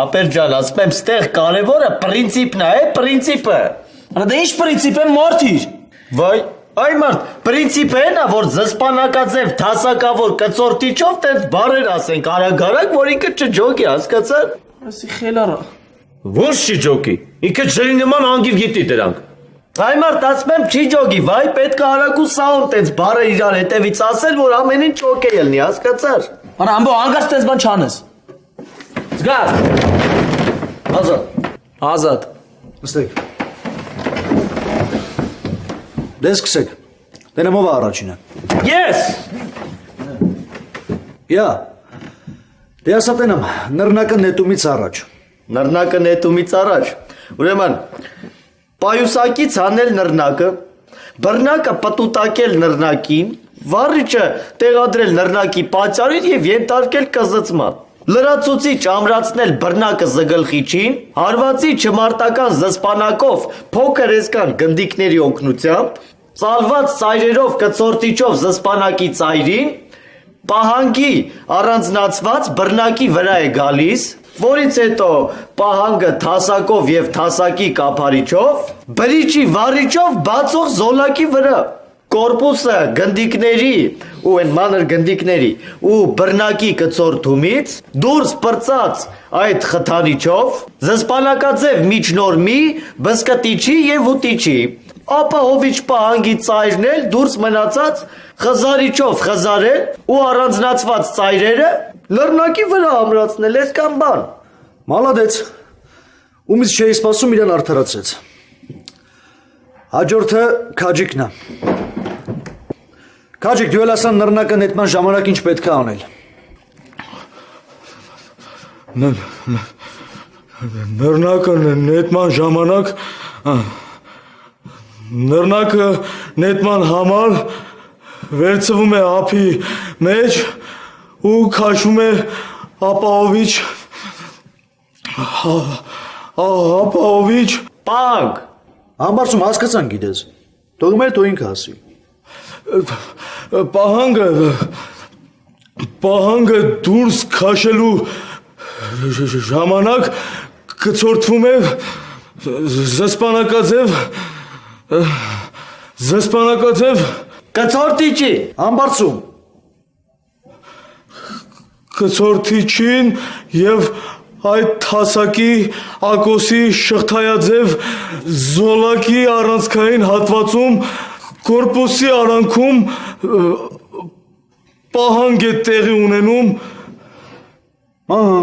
Ապերջան, ասում եմ, ստեղ կարևորը պրինցիպն է, պրինցիպը։ Դե ինչ պրինցիպ է մարդիր։ Վայ, այ մարդ, պրինցիպը են, որ զսպանակաձև թասակավոր կծորտիչով տենց բարեր ասենք արագ-արագ, որ ինքը չջոգի, հասկացար։ Ասի խելարա։ Ոչ չի ջոկի, ինքը ջրի նման անգիր գիտի դրանք։ Այ մարդ, ասում եմ, չի ջոգի, վայ, պետք է արագ ու սահուն տենց բարը իրար հետևից ասել, որ ամեն ինչ օքեյ ելնի, հասկացար։ Արա ամբո անգարց տես բան չանես։ Զգար։ Ազատ։ Նստեք։ Դե սկսեք։ Դե նամով առաջինը։ Ես։ Յա։ Դե ասատենամ, նռնակը նետումից առաջ։ Նռնակը նետումից առաջ։ Ուրեմն, պայուսակից հանել նռնակը, բռնակը պտուտակել նռնակին, վառիչը տեղադրել նռնակի պատճառին եւ ենթարկել կզծման։ Լրացուցիչ ամրացնել բռնակը զգլխիչին, հարվածի չմարտական զսպանակով փոքր էսկան գնդիկների օգնությամբ, ծալված ծայրերով կծորտիչով զսպանակի ծայրին, պահանգի առանձնացված բռնակի վրա է գալիս, որից հետո պահանգը թասակով եւ թասակի կափարիչով, բրիչի վառիչով բացող զոլակի վրա, կորպուսը գնդիկների ու այն մանր գնդիկների ու բռնակի կծորթումից դուրս պրծած այդ խթանիչով, զսպանակաձև միջնորմի, բսկտիչի եւ ուտիչի, ապահովիչ պահանգի ծայրն էլ դուրս մնացած խզարիչով խզարել ու առանձնացված ծայրերը լռնակի վրա ամրացնել ես կամ բան։ Մալադեց։ Ումից չէի սպասում իրան արդարացրեց։ Հաջորդը քաջիկն է։ Քաջիկ, դու էլ ասան նռնակը նետման ժամանակ ինչ պետք է անել։ Նռնակը նետման ժամանակ նռնակը նետման համար վերցվում է ափի մեջ ու քաշվում է ապահովիչ Պահանք։ Համբարձում հասկացան գիտես։ Թողում էլ դու ինքը ասի։ պահանգը դուրս քաշելու ժամանակ կծորթվում է զսպանակաձև Կծորտիչի։ Համբարձում։ կծորթիչին եւ այդ թասակի ակոսի շղթայաձև զոլակի առանցքային հատվածում կորպուսի արանքում պահանջ է տեղի ունենում։ Ահա։